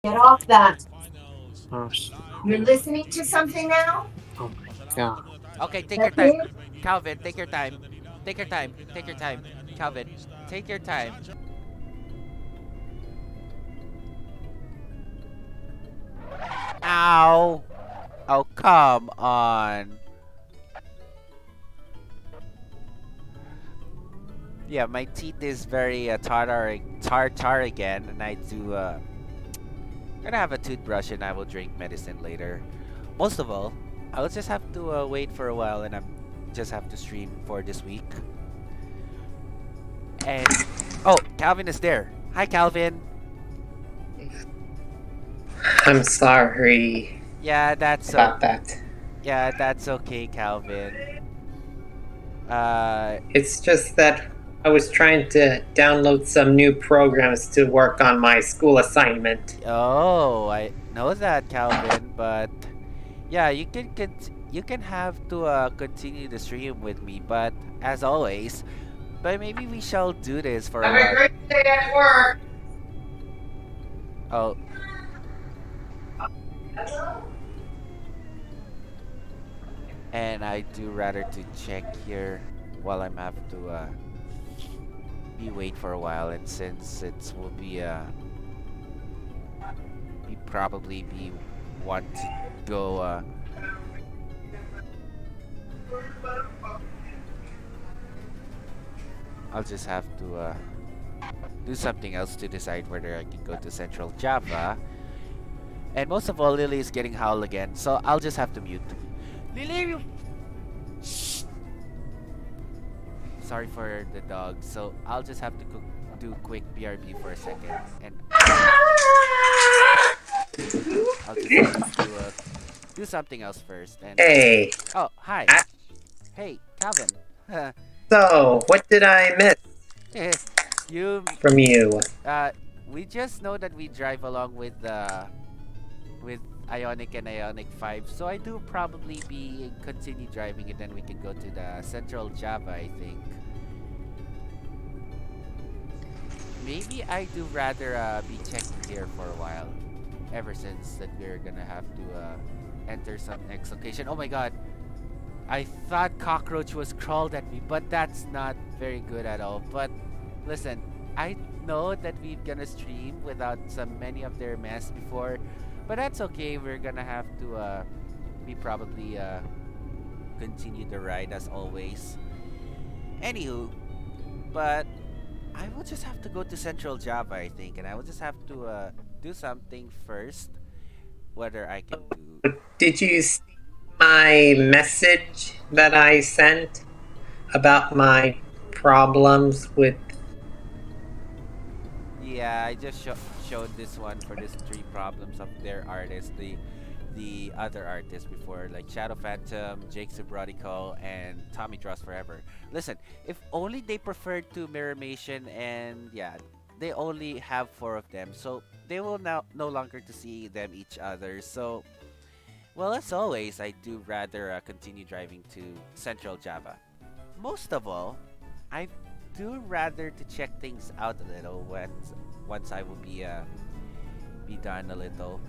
Get off that. Oh, You're listening to something now? oh my god. Okay, take your That's time. you? Calvin, take your time. Take your time. Take your time. Calvin, take your time. Ow. Oh, come on. Yeah, my teeth is very tartar again, and I do gonna have a toothbrush and I will drink medicine later. Most of all, I'll just have to wait for a while, and I'm just have to stream for this week. And oh, Calvin is there. Hi, Calvin. I'm sorry Yeah, that's about that. yeah, that's okay, Calvin. Uh, It's just that I was trying to download some new programs to work on my school assignment. oh, I know that, Calvin, but yeah, you can have to continue the stream with me, but as always, but maybe we shall do this for a Have a while. great day at work. Oh, and I do rather to check here while I'm have to be wait for a while, and since it will be we probably be want to go I'll just have to do something else to decide whether I can go to Central Java. And most of all, Lily is getting howl again, so I'll just have to mute. Lily, you... Sorry for the dog. So I'll just have to do quick BRB for a second, and I'll just have to do something else first. And Hey, oh, hi, I, hey, Calvin. so what did I miss you from you? uh, we just know that we drive along with Ionic and Ionic 5. So I do probably be continue driving, and then we can go to the Central Java, I think. Maybe I do rather be checking here for a while. Ever since that we're gonna have to enter some next location. Oh my god. I thought cockroach was crawled at me, but that's not very good at all. But listen, I know that we're gonna stream without some many of their mess before, but that's okay. We're gonna have to we probably continue the ride as always. Anywho, but I will just have to go to Central Java, I think, and I will just have to do something first. Whether I can do. Did you see my message that I sent about my problems with? Yeah, I just showed this one for these three problems of their artists, the other artists before, like Shadow Phantom, Jake Subrodico, and Tommy Draws Forever. Listen, if only they preferred to Mirrormation, and yeah, they only have four of them, so they will now no longer to see them each other. So, well, as always, I do rather continue driving to Central Java. Most of all, I do rather to check things out a little once I will be done a little.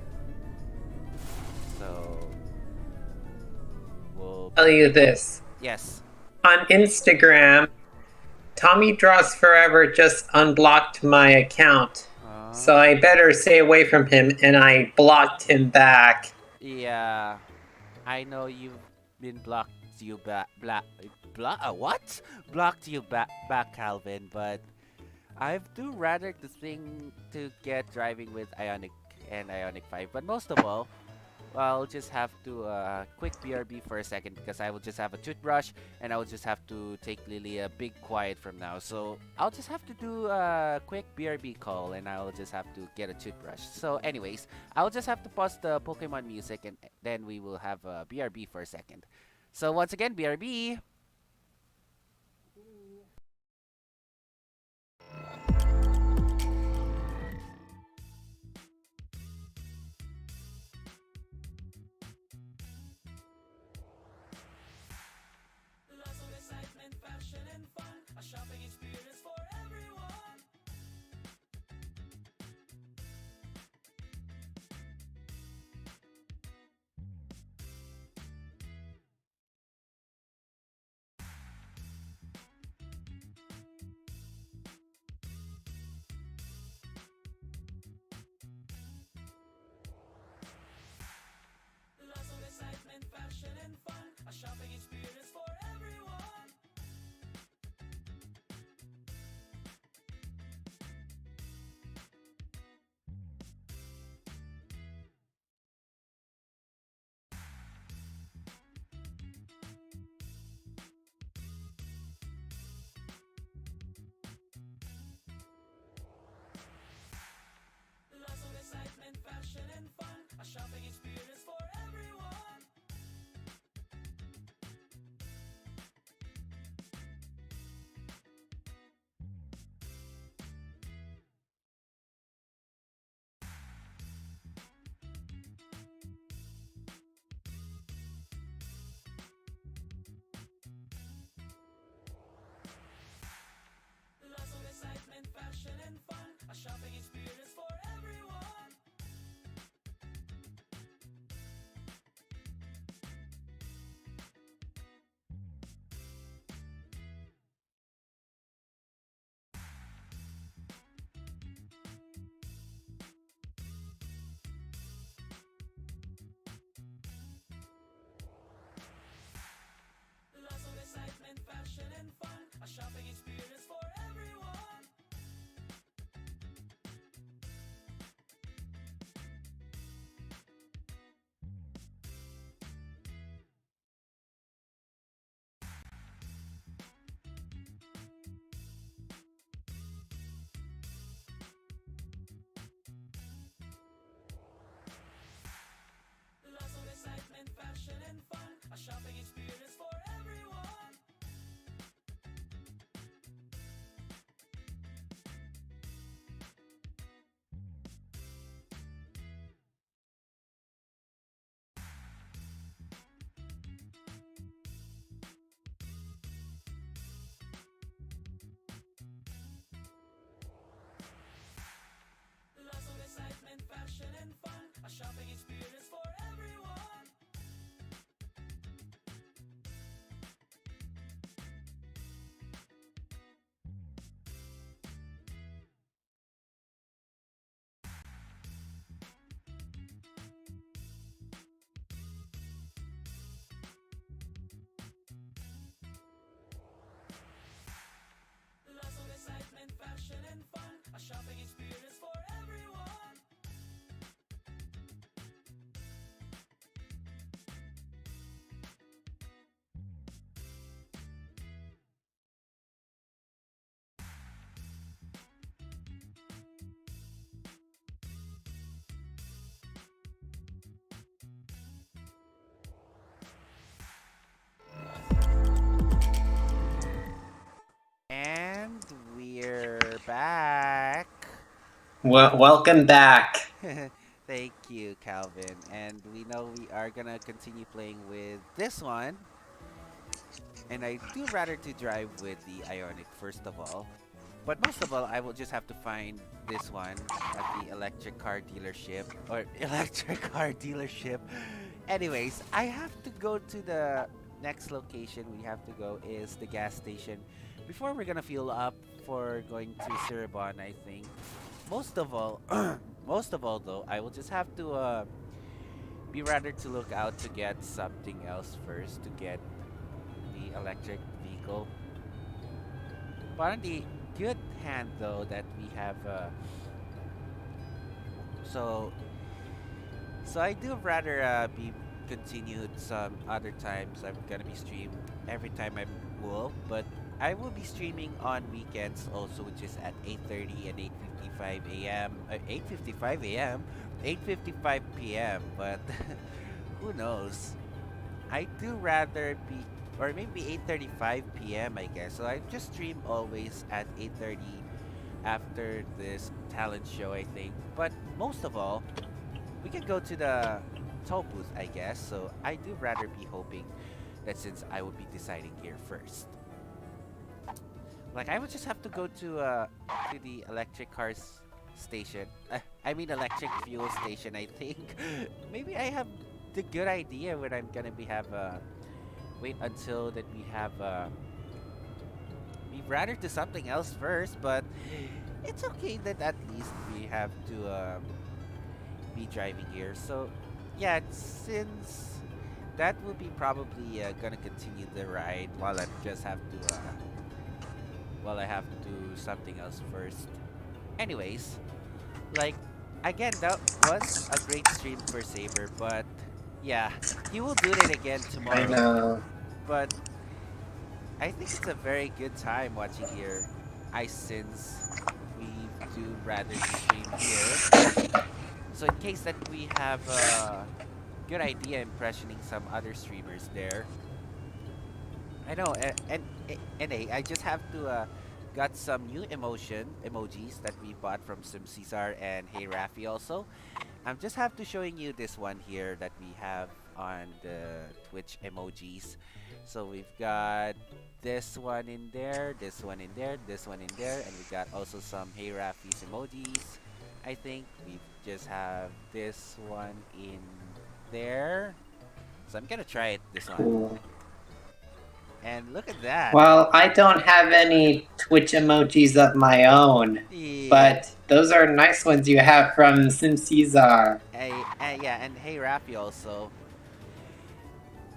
So we'll Tell you this. yes. On Instagram, Tommy Draws Forever just unblocked my account. So I better stay away from him, and I blocked him back. Yeah, I know you've been blocked you back what? Blocked you back, Calvin, but I do rather to think to get driving with Ionic and Ionic 5. But most of all, I'll just have to quick BRB for a second, because I will just have a toothbrush, and I will just have to take Lily a big quiet from now. So I'll just have to do a quick BRB call, and I'll just have to get a toothbrush. So anyways, I'll just have to pause the Pokemon music, and then we will have a BRB for a second. So once again, BRB. And we're back. Welcome back. Thank you, Calvin. And we know we are gonna continue playing with this one. And I do rather to drive with the Ionic first of all. But most of all, I will just have to find this one at the electric car dealership or electric car dealership. Anyways, I have to go to the next location we have to go is the gas station before we're gonna fuel up for going to Cirebon, I think. Most of all, most of all though, I will just have to be rather to look out to get something else first to get the electric vehicle. But on the good hand though that we have so so I do rather be continued some other times. I'm gonna be stream every time I'm full, but I will be streaming on weekends also, which is at 8:30 and 8:55 a.m. 8:55 a.m. 8:55 p.m. But who knows? I do rather be, or maybe 8:35 p.m. I guess. So I just stream always at 8:30 after this talent show, I think. But most of all, we can go to the toll booth, I guess. So I do rather be hoping that since I will be deciding here first. Like I would just have to go to the electric cars station. I mean electric fuel station, I think. Maybe I have the good idea when I'm gonna be have wait until that we have we rather do something else first, but it's okay that at least we have to be driving here. So yeah, since that will be probably gonna continue the ride while I just have to while I have to do something else first. Anyways, like again, that was a great stream for Saber, but yeah, he will do it again I tomorrow. know. But I think it's a very good time watching here. I since we do rather stream here. So in case that we have a good idea impressioning some other streamers there. I know, I just have to got some new emojis that we bought from Sim Cesar and Hey Rafi also. I'm just have to showing you this one here that we have on the Twitch emojis. So we've got this one in there, this one in there, this one in there, and we got also some Hey Rafi's emojis. I think we just have this one in there. So I'm gonna try it this one. Cool. And look at that. Well, I don't have any Twitch emojis of my own, Yeah. but those are nice ones you have from Sim Cesar. Yeah, and Hey Rafi also.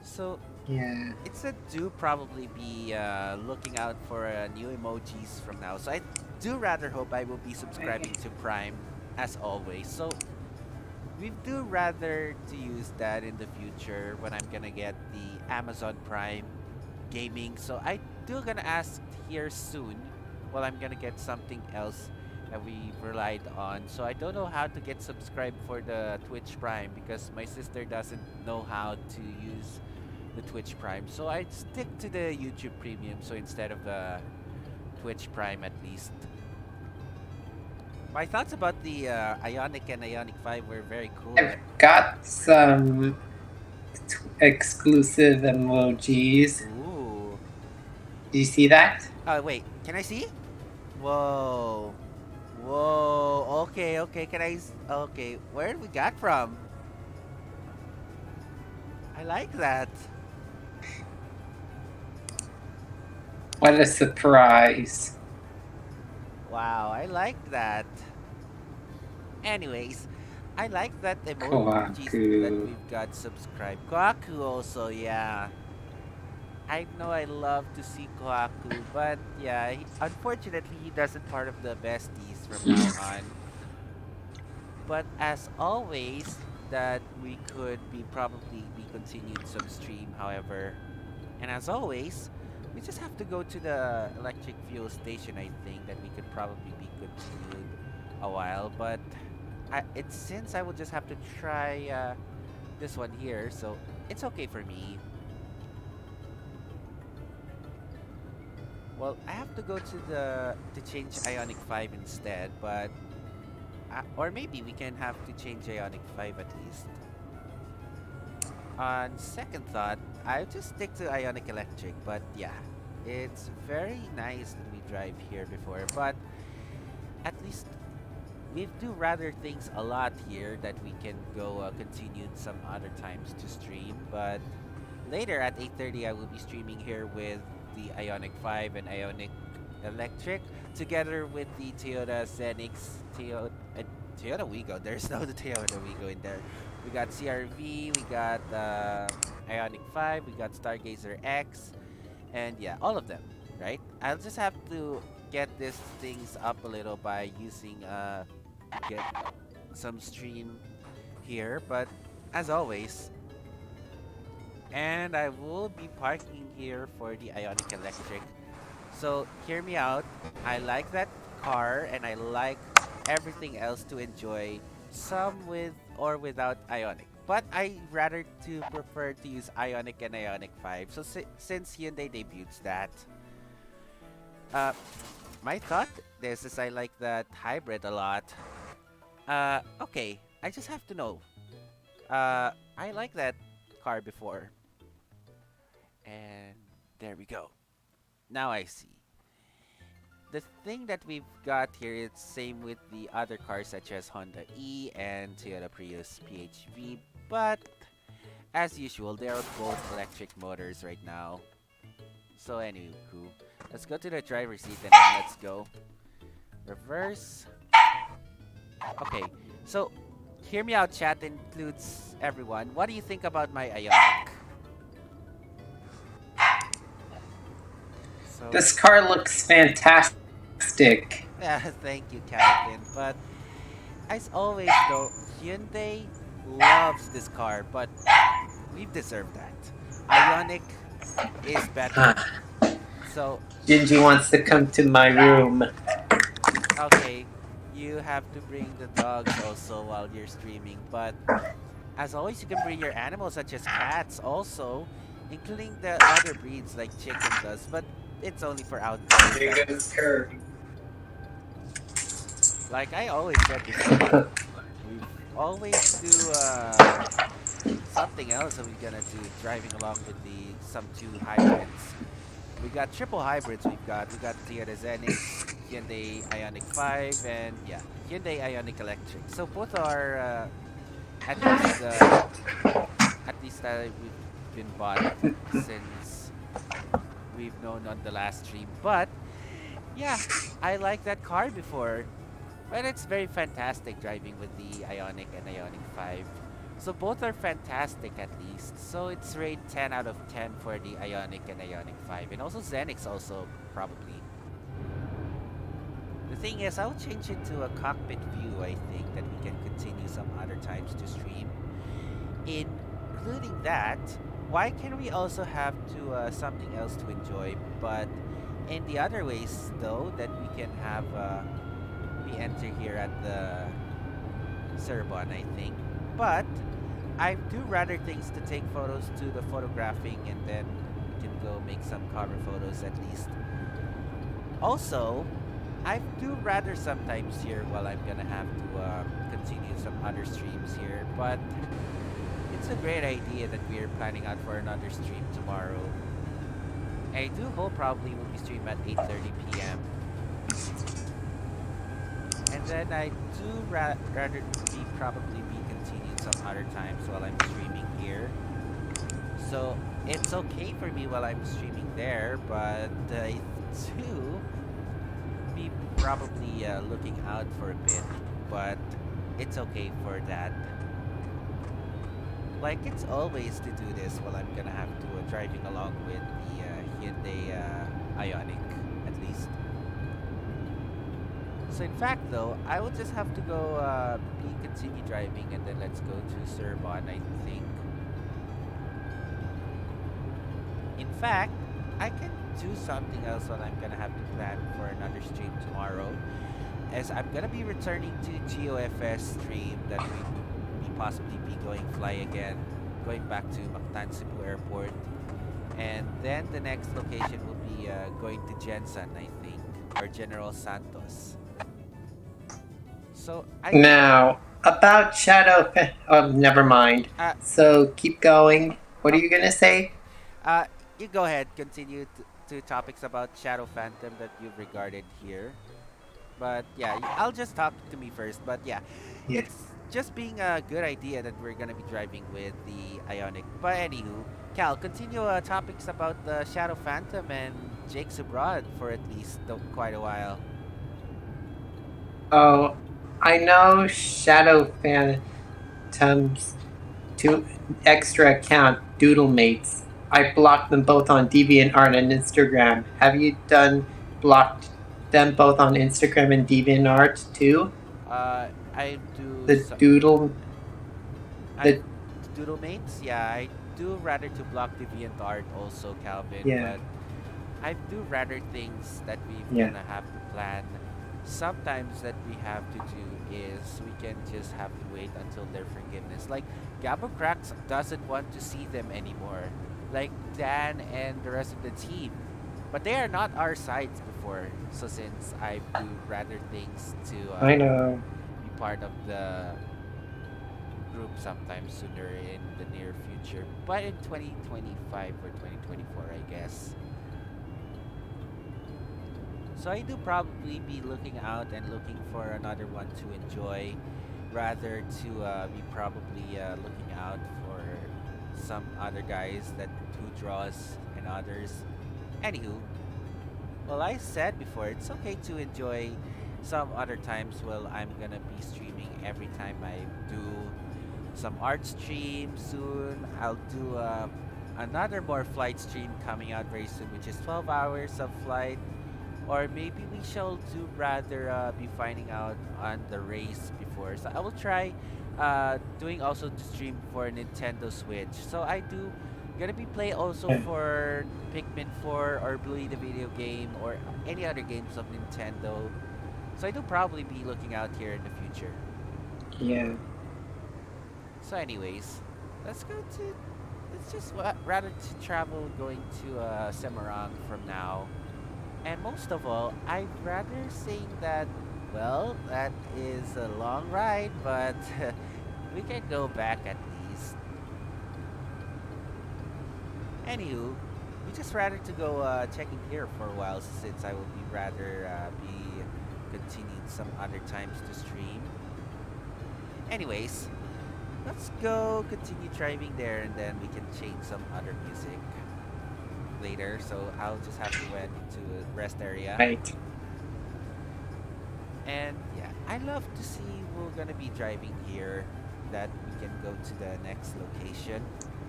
So Yeah. it's a do probably be looking out for new emojis from now. So I do rather hope I will be subscribing to Prime as always. So we do rather to use that in the future when I'm gonna get the Amazon Prime gaming. So I do gonna ask here soon while I'm gonna get something else that we relied on. So I don't know how to get subscribed for the Twitch Prime because my sister doesn't know how to use the Twitch Prime. So I stick to the YouTube Premium. So instead of the Twitch Prime at least. My thoughts about the Ionic and Ionic 5 were very cool. I've got some exclusive emojis. Ooh. Do you see that? Oh, wait. Can I see? Whoa. Whoa. Okay, okay. Okay. Where did we got from? I like that. What a surprise. Wow, I like that. Anyways, I like that emojis that Kohaku. we've got subscribed. Kohaku also, yeah. I know I love to see Kohaku, but yeah, unfortunately he doesn't part of the besties from now on. But as always, that we could be probably be continued some stream, however. And as always, we just have to go to the electric fuel station, I think, that we could probably be continued a while. But it's since I will just have to try this one here, so it's okay for me. Well, I have to go to change Ionic 5 instead, but or maybe we can have to change Ionic 5 at least. On second thought, I'll just stick to Ionic Electric, but yeah, it's very nice that we drive here before, but at least we do rather things a lot here that we can go continue some other times to stream, but later at 8:30 I will be streaming here with the Ionic 5 and Ionic Electric together with the Toyota Zenix Toyota Wigo. There's no the Toyota Wigo in there. We got CRV, we got Ionic 5, we got Stargazer X, and yeah, all of them, right? I'll just have to get these things up a little by using get some stream here, but as always, and I will be parking here for the Ionic Electric. So hear me out. I like that car and I like everything else to enjoy, some with or without Ionic. But I rather to prefer to use Ionic and Ionic 5. So since Hyundai debuts that, my thought this is I like that hybrid a lot. Okay, I just have to know. I like that car before. And there we go. Now I see. The thing that we've got here is same with the other cars such as Honda E and Toyota Prius PHV, but as usual, they are both electric motors right now. So anyway, cool. Let's go to the driver's seat and then let's go. Reverse. Okay, so hear me out, chat includes everyone. What do you think about my Ionic? So, This car looks fantastic. yeah, thank you, Calvin. But as always, though, Hyundai loves this car, but we've deserved that. Ionic is better. So, Gingy wants to come to my room. okay, you have to bring the dogs also while you're streaming. But as always, you can bring your animals such as cats also, including the other breeds like chicken does. But it's only for outdoors. There goes Kirby. Like I always said before, we always do something else that we're gonna do driving along with some two hybrids. We got triple hybrids. We got Toyota Zenix, Hyundai Ioniq 5, and yeah, Hyundai Ioniq Electric. So both are at least we've been bought since we've known on the last stream. But yeah, I like that car before. But it's very fantastic driving with the Ioniq and Ioniq 5. So both are fantastic at least. So it's rate 10 out of 10 for the Ioniq and Ioniq 5. And also Zenix also probably. The thing is, I'll change it to a cockpit view, I think, that we can continue some other times to stream. Including that, why can we also have to something else to enjoy? But in the other ways, though, that we can have... we enter here at the Cerbon, I think. But I do rather things to take photos to the photographing and then we can go make some cover photos at least. Also, I do rather sometimes here while I'm gonna have to continue some other streams here, but it's a great idea that we're planning out for another stream tomorrow. I do hope probably we'll be streaming at 8:30 p.m. And then I do rather probably be continuing some other times while I'm streaming here. So it's okay for me while I'm streaming there, but I do be probably looking out for a bit. But it's okay for that. Like it's always to do this while I'm gonna have to driving along with the Hyundai Ioniq at least. So in fact though, I will just have to go continue driving and then let's go to Cerbon, I think. In fact, I can do something else while I'm gonna have to plan for another stream tomorrow. As I'm gonna be returning to GOFS stream that we possibly be going back to Mactan Cebu Airport. And then the next location will be going to Jensen, I think, or General Santos. So I do. Now, about oh, never mind. Uh, So keep going. What are oh, you gonna say? uh, you go ahead. Continue to topics about Shadow Phantom that you've regarded here. But yeah, I'll just talk to me first. But yeah, Yeah. it's just being a good idea that we're gonna be driving with the Ionic. But anywho, Cal, continue topics about the Shadow Phantom and Jake's abroad for at least quite a while. Oh, I know Shadow Phantom's two extra account Doodle Mates. I blocked them both on DeviantArt and Instagram. Have you blocked them both on Instagram and DeviantArt too? I do The some. Doodle, I the Doodle mates. Yeah, I do rather to block DeviantArt also, Calvin. yeah, But I do rather things that we're yeah. gonna have to plan. Sometimes that we have to do is we can just have to wait until their forgiveness. Like Gabo Cracks doesn't want to see them anymore. Like Dan and the rest of the team. But they are not our sides before. So since I do rather things to I know. be part of the group sometime sooner in the near future. But in 2025 or 2024, I guess. So I do probably be looking out and looking for another one to enjoy, rather to be probably looking out for some other guys that who draws and others. Anywho, well, I said before it's okay to enjoy some other times. Well, I'm gonna be streaming every time I do some art stream soon. I'll do another more flight stream coming out very soon, which is 12 hours of flight. Or maybe we shall do rather be finding out on the race before. So I will try doing also to stream for Nintendo Switch. So I do gonna be play also for Pikmin 4 or Bluey the video game or any other games of Nintendo. So I do probably be looking out here in the future. Yeah. So anyways, let's go to let's just rather to travel going to Semarang from now. And most of all, I'd rather saying that, well, that is a long ride, but we can go back at least. Anywho, we just rather to go checking here for a while since I will be rather be continuing some other times to stream. Anyways, let's go continue driving there and then we can change some other music later, so I'll just have to went to a rest area. Right. And yeah, I love to see we're gonna be driving here that we can go to the next location.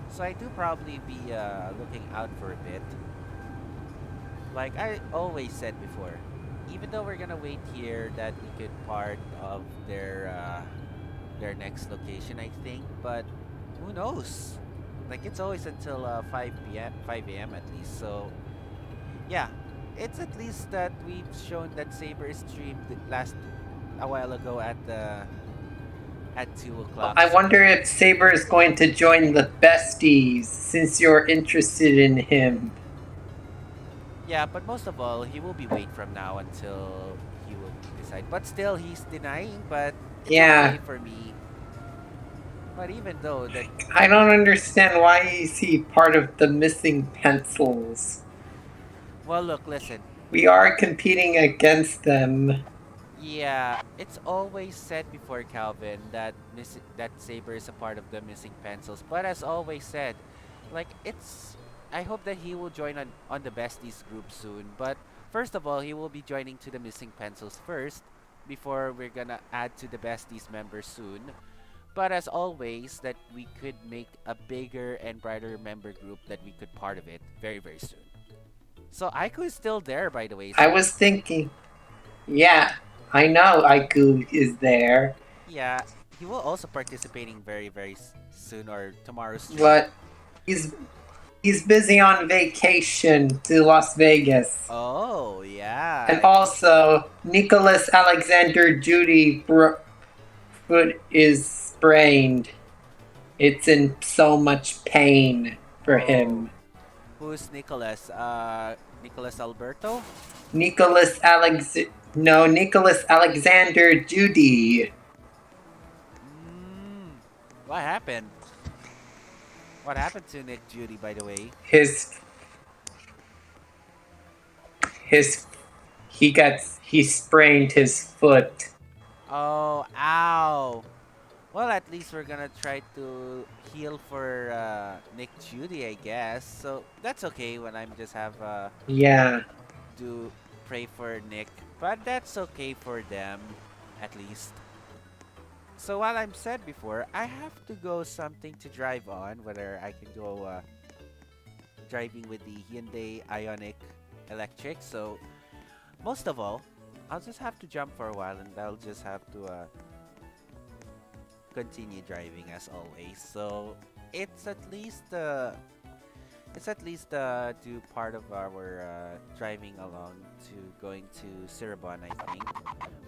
So I do probably be looking out for a bit. Like I always said before, even though we're gonna wait here that we could part of their next location, I think, but who knows? Like it's always until 5 a.m. at least. So yeah, it's at least that we've shown that Saber streamed last a while ago at 2 o'clock. I wonder if Saber is going to join the besties since you're interested in him. Yeah, but most of all, he will be wait from now until he will decide. But still, he's denying. But it's Yeah. okay for me. But even though that, I don't understand why is he part of the missing pencils. well, look, listen. We are competing against them. Yeah, it's always said before Calvin that that Saber is a part of the missing pencils. But as always said, like it's, I hope that he will join on the besties group soon. But first of all, he will be joining to the missing pencils first, before we're gonna add to the besties members soon. But as always, that we could make a bigger and brighter member group that we could part of it very very soon. So Aiko is still there, by the way. I So was thinking, yeah, I know Aiku is there, yeah, he will also participating very very soon or tomorrow's stream. but he's busy on vacation to Las Vegas. Oh yeah. And also, Nicholas Alexander Judy foot is sprained. It's in so much pain for him. Who's Nicholas? Nicholas Alberto? Nicholas Alex. No, Nicholas Alexander Judy. Mm, what happened? What happened to Nick Judy, by the way? His his he sprained his foot. Oh, ow. Well, at least we're gonna try to heal for Nick Judy, I guess. So that's okay when I'm just have Yeah. do pray for Nick, but that's okay for them, at least. So while I'm said before, I have to go something to drive on, whether I can go driving with the Hyundai Ioniq Electric. So most of all, I'll just have to jump for a while, and I'll just have to continue driving as always. So it's at least do part of our driving along to going to Cirebon, I think.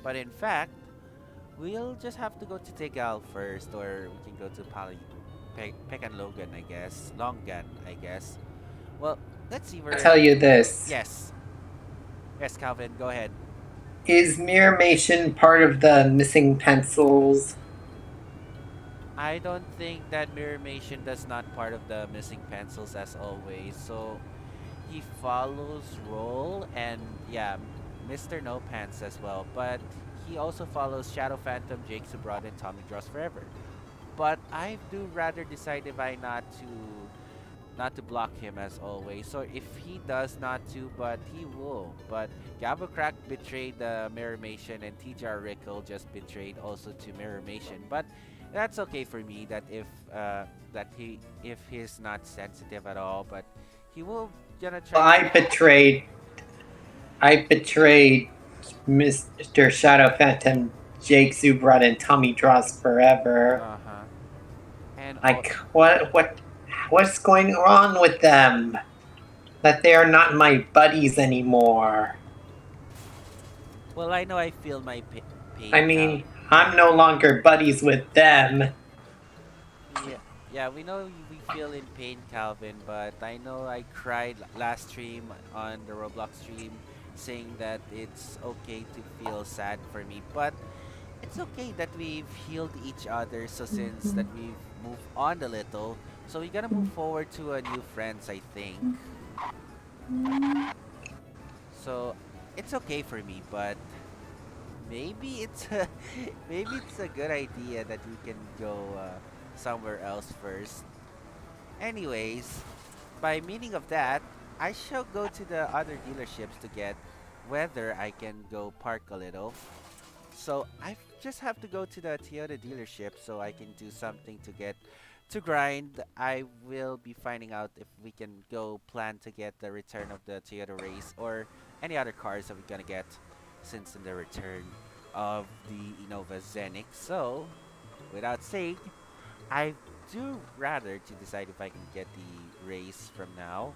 But in fact, we'll just have to go to Tegal first, or we can go to Pekan Logan, I guess. Longan, I guess. Well, let's see I'll where. tell you this. Yes, yes, Calvin, go ahead. Is Mirmation part of the missing pencils? I don't think that Mirrormation does not part of the missing pencils as always. So he follows Roll and yeah, Mr. No Pants as well. But he also follows Shadow Phantom, Jake Subrod, and Tommy Draws Forever. But I do rather decide if I not to block him as always. So if he does not to, but he will. But Gabocrack betrayed the Mirrormation and TJR Rickle just betrayed also to Mirrormation. But that's okay for me that if he's not sensitive at all, but he will gonna Well, try to I betrayed Mr. Shadow Phantom, Jake Zubrod, and Tommy Draws Forever. uh-huh. And Like, what's going on with them? That they are not my buddies anymore. well, I know I feel my pain. I mean, I'm no longer buddies with them. Yeah, we know we feel in pain, Calvin, but I know I cried last stream on the Roblox stream saying that it's okay to feel sad for me, but it's okay that we've healed each other. So since that we've moved on a little, so we're gonna move forward to a new friends, I think. So it's okay for me, but maybe it's maybe it's a good idea that we can go somewhere else first. Anyways, by meaning of that, I shall go to the other dealerships to get whether I can go park a little. So I just have to go to the Toyota dealership so I can do something to get to grind. I will be finding out if we can go plan to get the return of the Toyota race or any other cars that we're gonna get since in the return of the Innova Zenix. So without saying, I do rather to decide if I can get the race from now.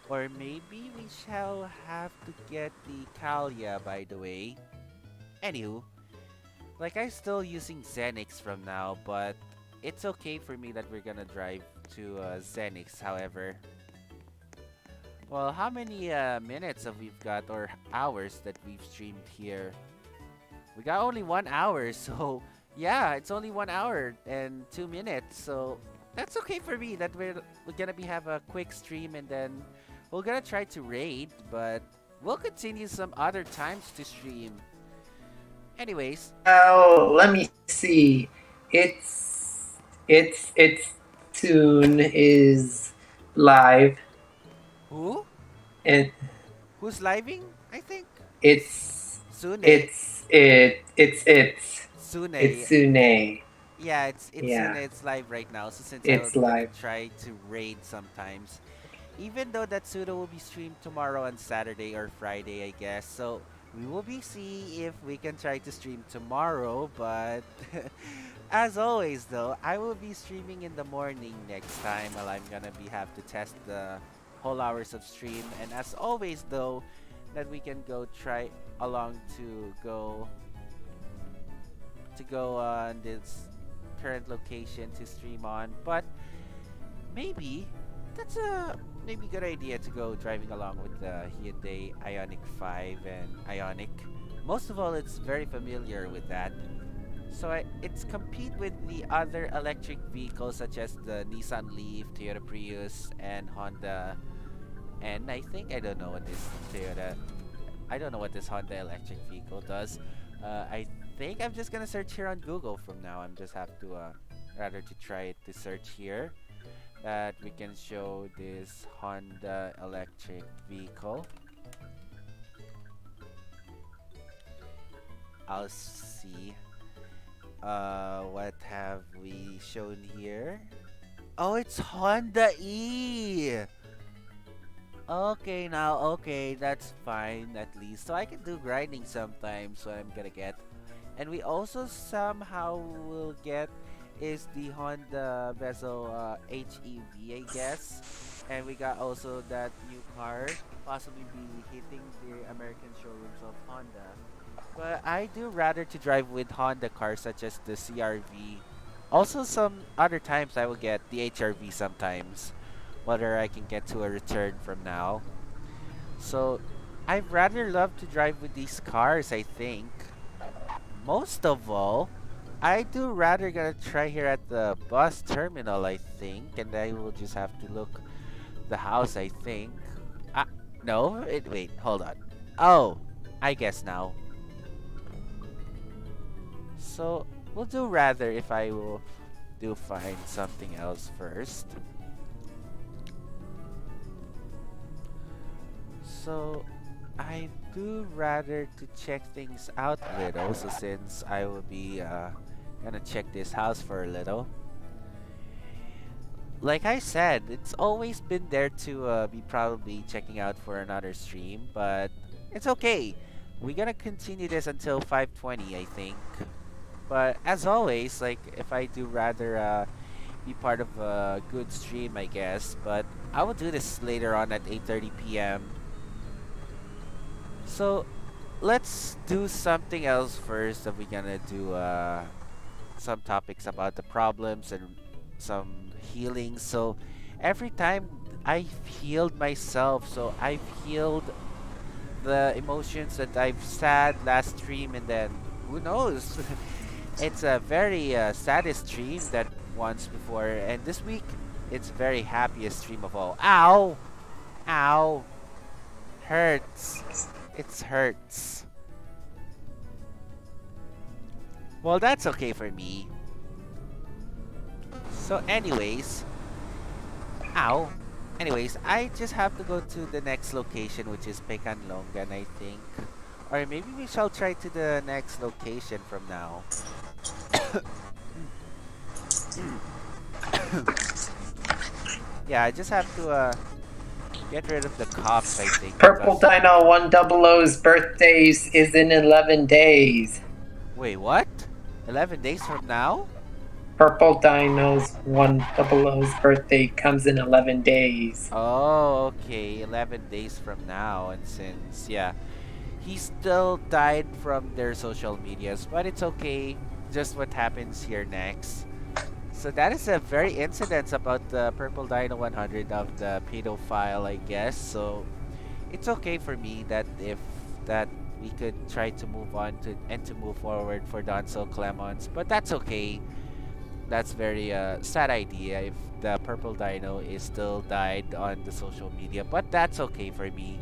Or maybe we shall have to get the Calhal, by the way. Anywho, like I'm still using Zenix from now, but it's okay for me that we're gonna drive to Zenix, however. Well, how many minutes have we've got or hours that we've streamed here? We got only 1 hour, so yeah, it's only 1 hour and 2 minutes. So that's okay for me that we're gonna be have a quick stream and then we're gonna try to raid, but we'll continue some other times to stream. Anyways, Oh, let me see. It's soon is live, who? and Who's living? I think it's Sune. it's Sune. Sune. Yeah, it's Yeah. Sune. It's live right now. So since I It's will gonna live. try to raid sometimes, even though that Sudo will be streamed tomorrow on Saturday or Friday, I guess. So we will be see if we can try to stream tomorrow. But as always, though, I will be streaming in the morning next time. While I'm gonna be have to test the whole hours of stream. And as always, though, that we can go try along to go on this current location to stream on. But maybe that's a maybe good idea to go driving along with the Hyundai Ioniq 5 and Ioniq. Most of all, it's very familiar with that. So it's compete with the other electric vehicles such as the Nissan Leaf, Toyota Prius, and Honda. And I don't know what this Toyota. I don't know what this Honda electric vehicle does. I think I'm just gonna search here on Google from now. I'm just have to rather to try to search here that we can show this Honda electric vehicle. I'll see. What have we shown here? Oh, it's Honda E. Okay, now, okay, that's fine at least. So I can do grinding sometimes, so I'm gonna get. And we also somehow will get is the Honda Bezel HEV, I guess. And we got also that new car, possibly be hitting the American showrooms of Honda. But I do rather to drive with Honda cars such as the CRV. Also, some other times I will get the HRV sometimes, whether I can get to a return from now. So I'd rather love to drive with these cars, I think. Most of all, I do rather gonna try here at the bus terminal, I think, and I will just have to look the house, I think. Ah, no, wait, hold on. Oh, I guess now. So we'll do rather if I will do find something else first. So I do rather to check things out a little. So since I will be gonna check this house for a little. Like I said, it's always been there to be probably checking out for another stream, but it's okay. We're gonna continue this until 5:20, I think. But as always, like if I do rather be part of a good stream, I guess. But I will do this later on at 8:30 p.m. So let's do something else first. That we're gonna do some topics about the problems and some healing. So every time I've healed myself, so I've healed the emotions that I've sad last stream, and then who knows? It's a very saddest stream that once before, and this week it's very happiest stream of all. Ow! Ow! Hurts. It hurts. Well, that's okay for me. So anyways, ow. Anyways, I just have to go to the next location, which is Pekanlongan, I think. Or maybe we shall try to the next location from now. Yeah, I just have to get rid of the cough, I think. Purple Dino 100's birthdays is in 11 days. Wait, what? 11 days from now? Purple Dino's 100's birthday comes in 11 days. Oh, okay. 11 days from now. And since, yeah, he still died from their social medias, but it's okay. Just what happens here next. So that is a very incident about the Purple Dino 100 of the pedophile, I guess. So it's okay for me that if that we could try to move on to and to move forward for Donzel Clemons, but that's okay. That's very sad idea if the Purple Dino is still died on the social media, but that's okay for me.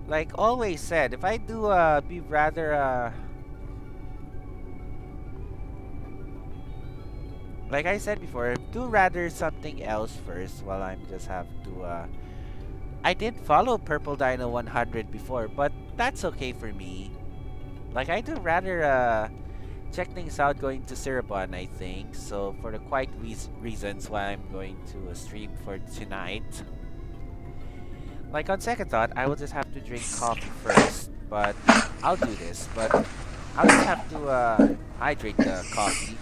Like always said, if I do be rather like I said before, do rather something else first while I'm just have to I did follow Purple Dino 100 before, but that's okay for me. Like I do rather check things out going to Cirebon, I think. So for the quite reasons why I'm going to stream for tonight. Like on second thought, I will just have to drink coffee first, but I'll do this. But I'll just have to hydrate the coffee,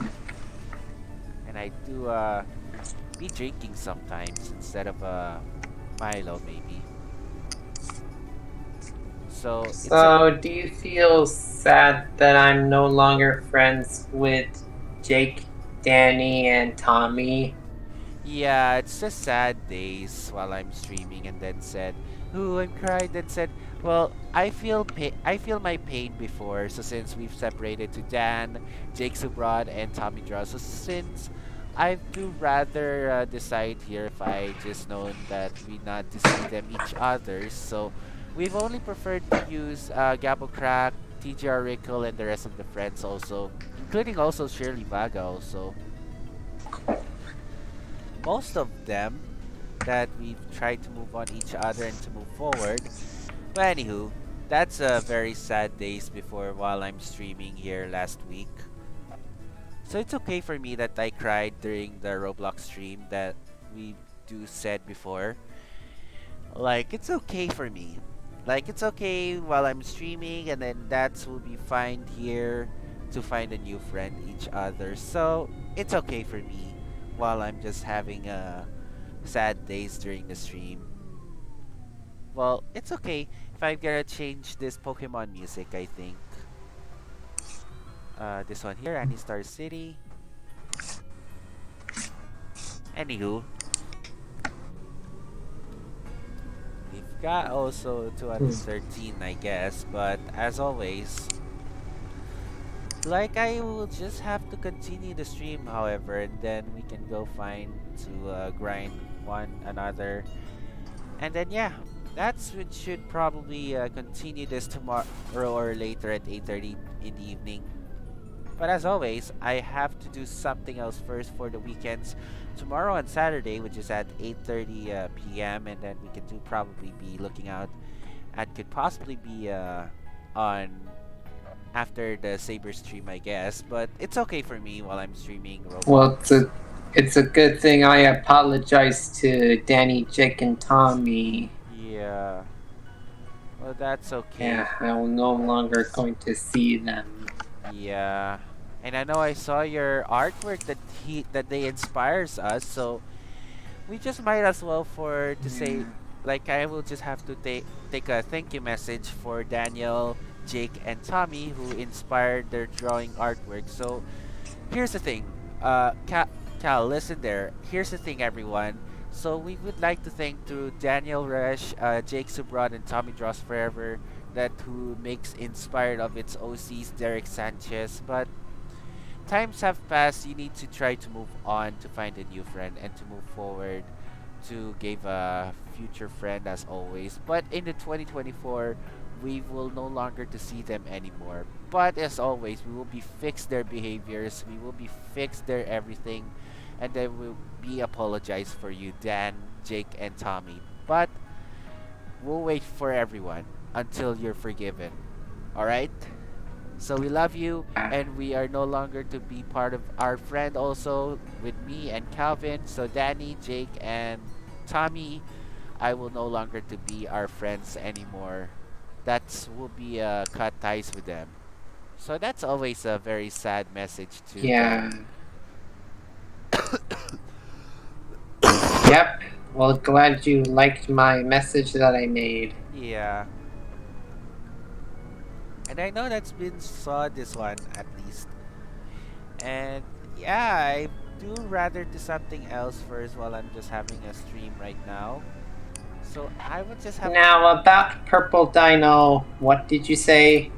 and I do be drinking sometimes instead of Milo maybe. So do you feel sad that I'm no longer friends with Jake, Danny, and Tommy? Yeah, it's just sad days while I'm streaming, and then said, "Ooh, I'm cried." Then said, "Well, I feel my pain before. So since we've separated to Dan, Jake Subrod, and Tommy Draw, so since I do rather decide here if I just known that we not to see them each other. So we've only preferred to use Gabo Crack, TGR Rickle, and the rest of the friends also, including also Shirley Vaga also." Most of them that we've tried to move on each other and to move forward. But anywho, that's a very sad days before while I'm streaming here last week. So it's okay for me that I cried during the Roblox stream that we do said before. Like it's okay for me. Like it's okay while I'm streaming and then that's will be fine here to find a new friend each other. So it's okay for me while I'm just having sad days during the stream. Well, it's okay if I'm gonna change this Pokemon music, I think. This one here, Annie Star City. Anywho, we've got also 213, I guess, but as always, like I will just have to continue the stream, however, and then we can go find to grind one another. And then yeah, that's what should probably continue this tomorrow or later at 8:30 in the evening. But as always, I have to do something else first for the weekends. Tomorrow and Saturday, which is at 8:30 p.m., and then we can do probably be looking out at could possibly be on after the Saber stream, I guess. But it's okay for me while I'm streaming Roblox. Well, it's a good thing I apologize to Danny, Jake, and Tommy. Yeah. Well, that's okay. Yeah, I'm no longer going to see them. Yeah. And I know I saw your artwork that they inspires us, so we just might as well for to say like I will just have to take a thank you message for Daniel, Jake, and Tommy who inspired their drawing artwork. So here's the thing, Cal, listen there. Here's the thing, everyone. So we would like to thank to Daniel Resch, Jake Subrod, and Tommy Draws Forever that who makes inspired of its OCs Derek Sanchez. But times have passed. You need to try to move on to find a new friend and to move forward to give a future friend as always. But in the 2024, we will no longer to see them anymore. But as always, we will be fix their behaviors. We will be fix their everything, and then will be apologize for you, Dan, Jake, and Tommy. But we'll wait for everyone until you're forgiven. All right. So we love you, and we are no longer to be part of our friend also with me and Calvin. So Danny, Jake, and Tommy, I will no longer to be our friends anymore. That's will be cut ties with them. So that's always a very sad message to Yeah. them. Yep. Well, glad you liked my message that I made. Yeah. And I know that's been saw this one at least. And yeah, I do rather do something else first while I'm just having a stream right now. So I would just have Now, about Purple Dino, what did you say?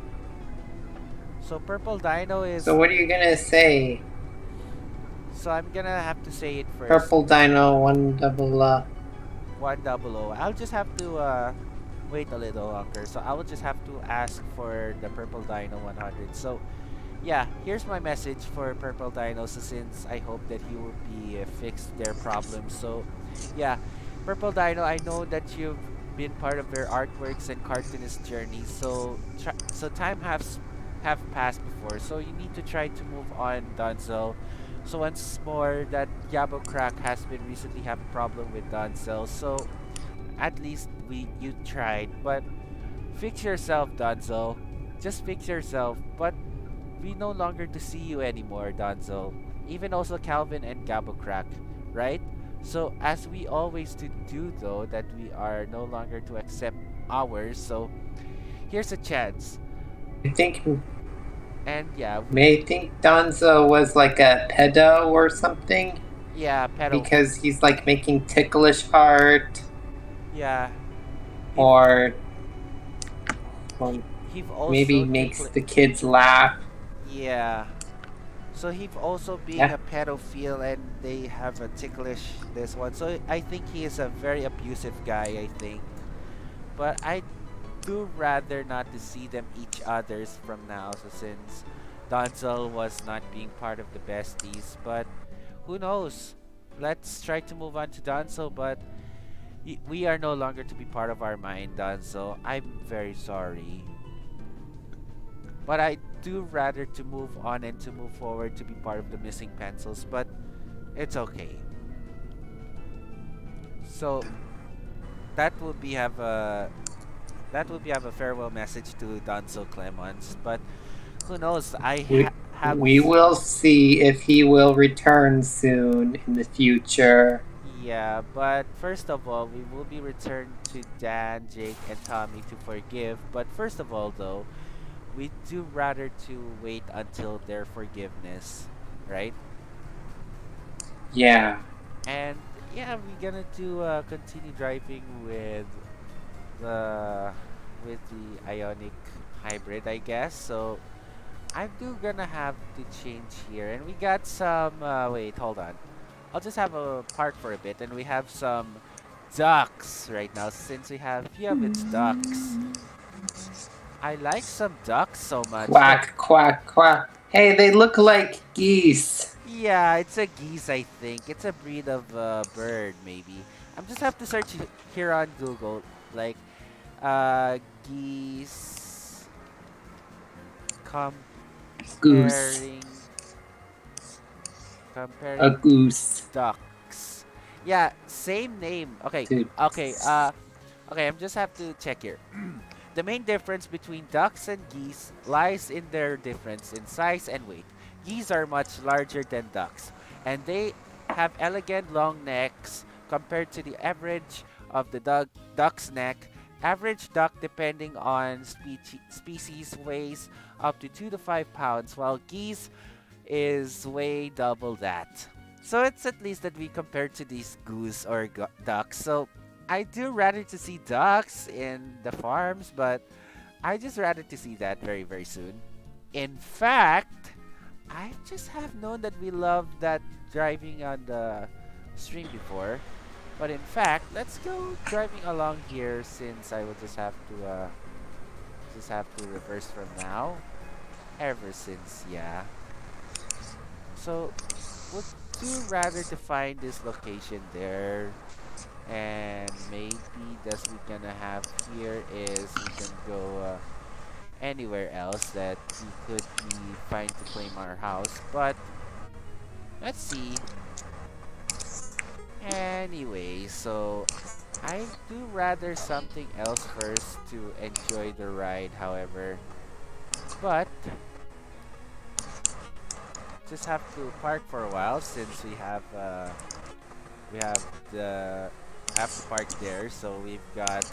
So Purple Dino is So what are you gonna say? so I'm gonna have to say it first. Purple Dino, 100. 100. I'll just have to wait a little longer. So I will just have to ask for the Purple Dino 100. So yeah, here's my message for Purple Dino. So since I hope that he will be fix their problems. So yeah, Purple Dino, I know that you've been part of their artworks and cartoonist journey. So so time have passed before. So you need to try to move on, Donzel. So once more, that Yabo Crack has been recently have a problem with Donzel. So at least you tried, but fix yourself, Donzel. Just fix yourself. But we no longer to see you anymore, Donzel. Even also Calvin and Gabo Crack, right? So as we always to do though, that we are no longer to accept ours. So here's a chance. I think And yeah, may think Donzo was like a pedo or something. Yeah, pedo. because he's like making ticklish art Yeah, he or or he maybe also makes tickle. the kids laugh. Yeah. So he also being Yeah. a pedophile and they have a ticklish this one. So I think he is a very abusive guy, I think. But I do rather not to see them each others from now, so since Donzel was not being part of the besties. But who knows? Let's try to move on to Donzel, but we are no longer to be part of our mind, Donzel. I'm very sorry. But I do rather to move on and to move forward to be part of the missing pencils, but it's okay. So that will be have a farewell message to Donzo Clemons. But who knows? Have We will see if he will return soon in the future. yeah. But first of all, we will be returned to Dan, Jake, and Tommy to forgive. But first of all, though, we do rather to wait until their forgiveness, right? Yeah. And yeah, we're gonna do continue driving the the Ionic hybrid, I guess. So I do gonna have to change here, and we got some. Wait, hold on. I'll just have a park for a bit, and we have some ducks right now. Since we have it's ducks. I like some ducks so much. Look, Quack, quack, quack. Hey, they look like geese. yeah, it's a geese. I think it's a breed of bird, maybe. I'm just have to search here on Google, like geese Goose. comparing A comparing goose. ducks. Yeah, same name. Okay, Dude. okay, okay. I'm just have to check here. The main difference between ducks and geese lies in their difference in size and weight. Geese are much larger than ducks, and they have elegant long necks compared to the average of the duck's neck. Average duck, depending on species, weighs up to 2 to 5 pounds, while geese is way double that. So it's at least that we compare to these goose or ducks. So I do rather to see ducks in the farms, but I just rather to see that very very soon. In fact, I just have known that we love that driving on the stream before. But in fact, let's go driving along here since I will just have to reverse from now. Ever since, yeah. So would you rather to find this location there, and maybe that's we gonna have here is we can go anywhere else that we could be fine to claim our house, but let's see. Anyway, so I do rather something else first to enjoy the ride, however, but just have to park for a while since we have to park there. So we've got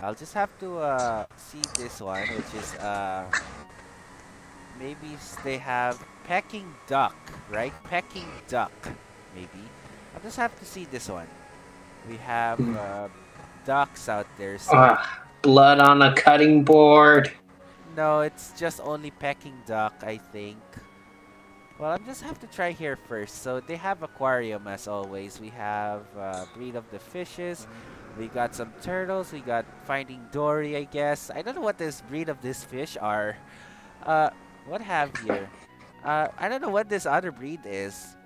I'll just have to see this one, which is maybe they have pecking duck, right? Pecking duck, maybe. I'll just have to see this one. We have ducks out there, so Blood on a cutting board. no, it's just only pecking duck, I think. Well, I'm just have to try here first. So they have aquarium as always. We have breed of the fishes. We got some turtles. We got Finding Dory, I guess. I don't know what this breed of this fish are. Uh, what have here? I don't know what this other breed is.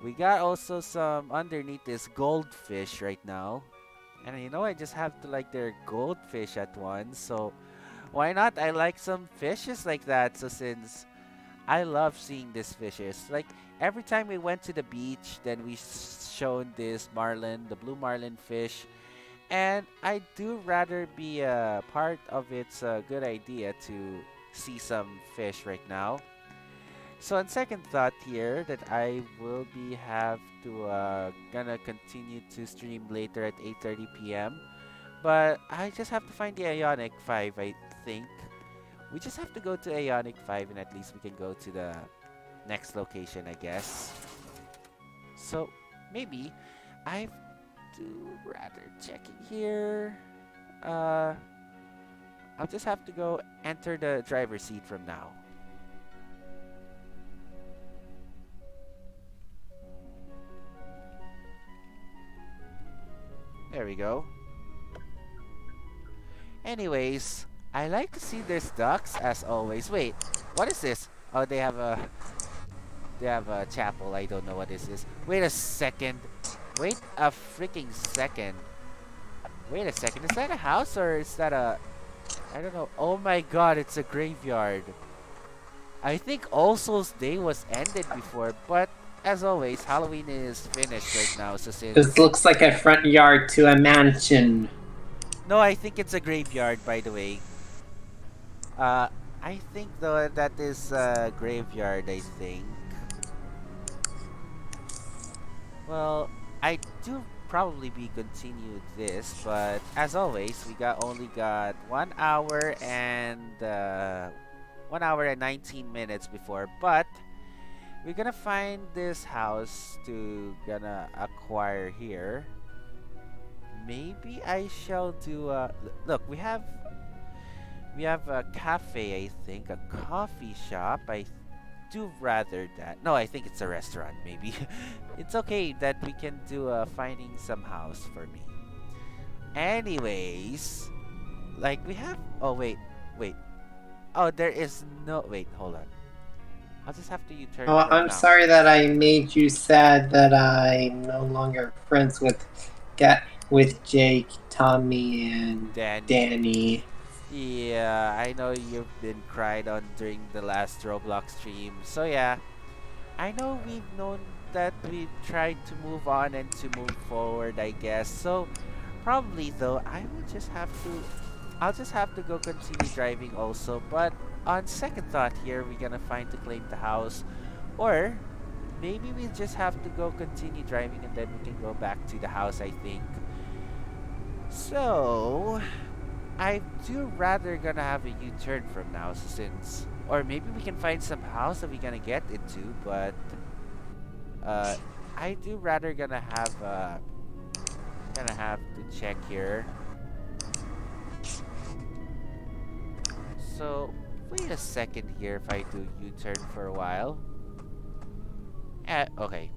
We got also some underneath this goldfish right now. And you know, I just have to like their goldfish at once. So why not? I like some fishes like that. So since I love seeing these fishes. Like every time we went to the beach, then we shown this marlin, the blue marlin fish, and I do rather be a part of it's a good idea to see some fish right now. So on second thought here that I will be have to gonna continue to stream later at 8:30 p.m. But I just have to find the Ionic 5, I think. We just have to go to Ionic 5 and at least we can go to the next location, I guess. So maybe I do rather checking here. Uh, I'll just have to go enter the driver's seat from now. There we go. Anyways, I like to see there's ducks as always. Wait, what is this? Oh, they have a chapel. I don't know what this is. Wait a second. Wait a freaking second. Wait a second. Is that a house or is that a... I don't know. Oh my god, it's a graveyard. I think All Souls Day was ended before, but as always, Halloween is finished right now, so since... This looks like a front yard to a mansion. No, I think it's a graveyard, by the way. I think though that is a graveyard, I think. Well, I do probably be continue this, but as always, we only got 1 hour and 1 hour and 19 minutes before, but we're gonna find this house to gonna acquire here. Maybe I shall do look, we have a cafe, I think, a coffee shop. I do rather that. No, I think it's a restaurant, maybe. It's okay that we can do finding some house for me. Anyways, like we have... Oh, wait. Oh, there is no... Wait, hold on. I'll just have to U-turn. Oh, I'm now. sorry that I made you sad that I'm no longer friends with Jake, Tommy, and Danny. Yeah, I know you've been cried on during the last Roblox stream. So yeah, I know we've known that we've tried to move on and to move forward, I guess. So probably though, I'll just have to go continue driving also. But on second thought here, we're gonna find to claim the house, or maybe we just have to go continue driving and then we can go back to the house, I think. So I do rather gonna have a U-turn from now, since, or maybe we can find some house that we're gonna get into, but I do rather gonna have to check here. So wait a second here if I do U-turn for a while. Okay.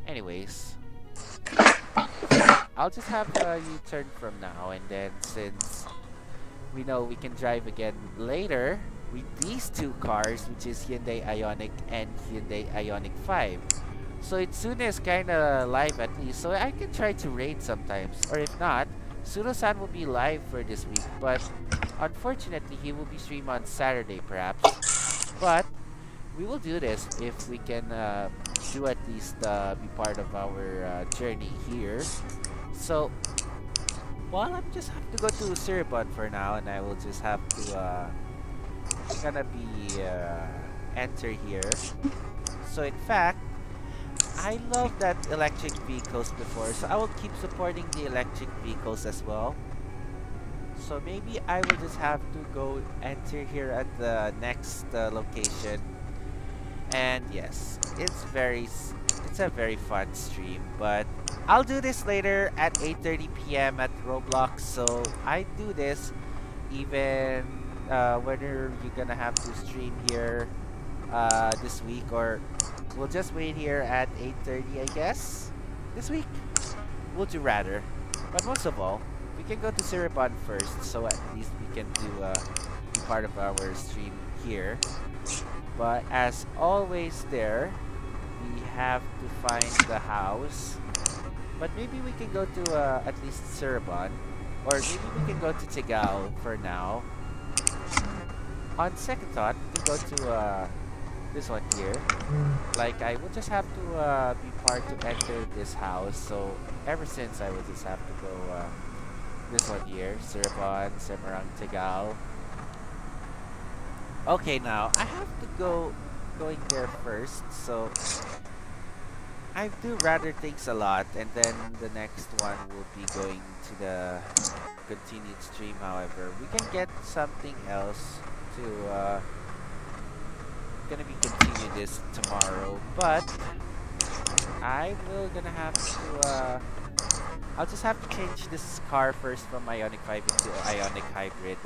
Anyways, I'll just have a U-turn from now, and then since we know we can drive again later with these two cars, which is Hyundai Ioniq and Hyundai Ioniq 5. So it soon is kinda live at least, so I can try to raid sometimes. Or if not, Suno-san will be live for this week, but unfortunately he will be streaming on Saturday perhaps. But we will do this if we can do at least be part of our journey here. So, well, I'm just have to go to Siribon for now, and I will just have to gonna be enter here. So in fact, I love that electric vehicles before, so I will keep supporting the electric vehicles as well. So maybe I will just have to go enter here at the next location. And yes, it's a very fun stream, but I'll do this later at 8:30 p.m. at Roblox. So I do this even whether you're gonna have to stream here this week, or we'll just wait here at 8:30, I guess. This week, we'll do rather. But most of all, we can go to Siribon first, so at least we can do be part of our stream here. But as always there, we have to find the house. But maybe we can go to at least Siribon, or maybe we can go to Calhal for now. On second thought, we can go to this one here. Like, I will just have to be part to enter this house. So ever since, I will just have to go this one here, Siribon, Semarang, Calhal. Okay, now I have to going there first, so I do rather things a lot, and then the next one will be going to the continued stream. However, we can get something else to gonna be continue this tomorrow, but I will gonna have to I'll just have to change this car first from Ionic 5 into Ionic Hybrid.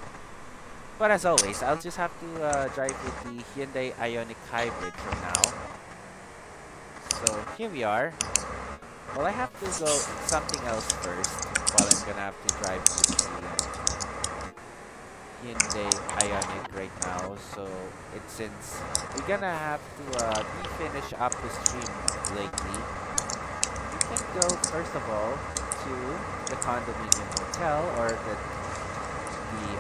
But as always, I'll just have to drive with the Hyundai Ionic Hybrid from now. So here we are. Well, I have to go something else first while I'm gonna have to drive with the Hyundai Ionic right now. So it's since we're gonna have to finish up the stream lately. We can go first of all to the condominium hotel or the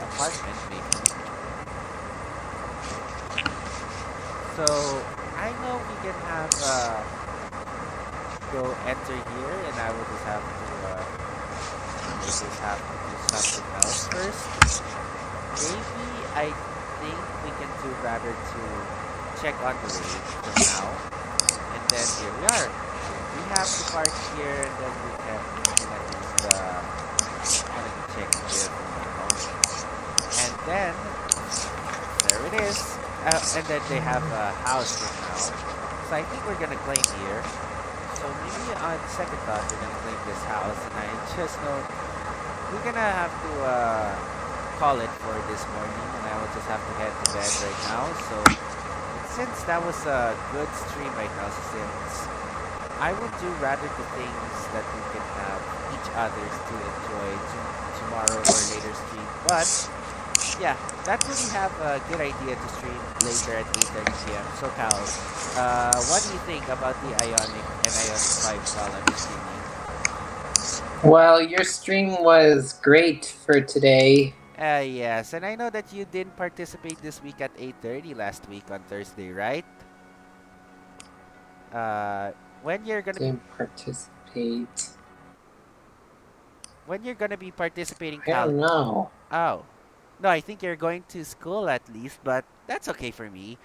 apartment maybe. So I know we can have go enter here, and I will just have to do something else first. Maybe I think we can do rather to check on the raid for now, and then here we are. We have to park here, and then we can at least kind of check here for now, and then there it is. And then they have a house right now. So I think we're gonna claim here. So maybe on second thought, we're gonna claim this house. And I just know we're gonna have to call it for this morning. And I will just have to head to bed right now. So since that was a good stream right now, so since I will do rather the things that we can have each others to enjoy tomorrow or later stream. But yeah, that really have a good idea to stream later at 8:30 p.m. So Cal, what do you think about the Ionic and Ionic 5 while I'm streaming? Well, your stream was great for today. Yes, and I know that you didn't participate this week at 8:30 last week on Thursday, right? When you're gonna be Didn't participate. when you're gonna be participating, I Cal? don't know. Oh, no, I think you're going to school at least, but that's okay for me.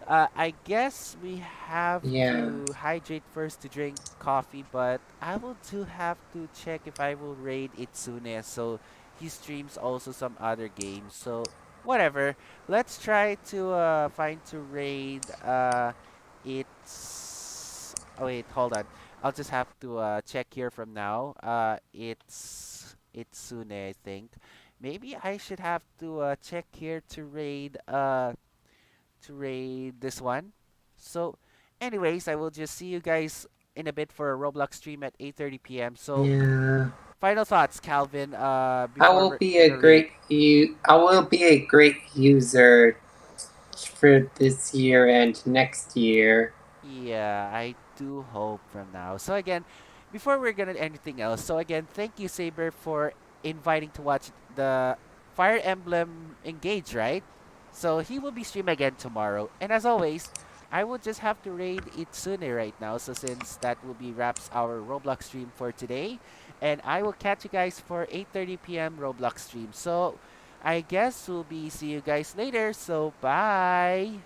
I guess we have Yeah. to hydrate first to drink coffee, but I will do have to check if I will raid Itsune. So he streams also some other games. So whatever. Let's try to find to raid it's oh wait, hold on. I'll just have to check here from now. It's Itsune, I think. Maybe I should have to check here to raid this one. So, anyways, I will just see you guys in a bit for a Roblox stream at 8:30 p.m. So, Yeah. final thoughts, Calvin. I Before will we're be a gonna raid. I will be a great user for this year and next year. Yeah, I do hope from now. So again, before we're gonna anything else. So again, thank you, Saber, for inviting to watch the Fire Emblem Engage, right? So he will be streaming again tomorrow. And as always, I will just have to raid Itsune right now. So since that will be wraps our Roblox stream for today, and I will catch you guys for 8:30 p.m. Roblox stream. So I guess we'll be see you guys later. So bye.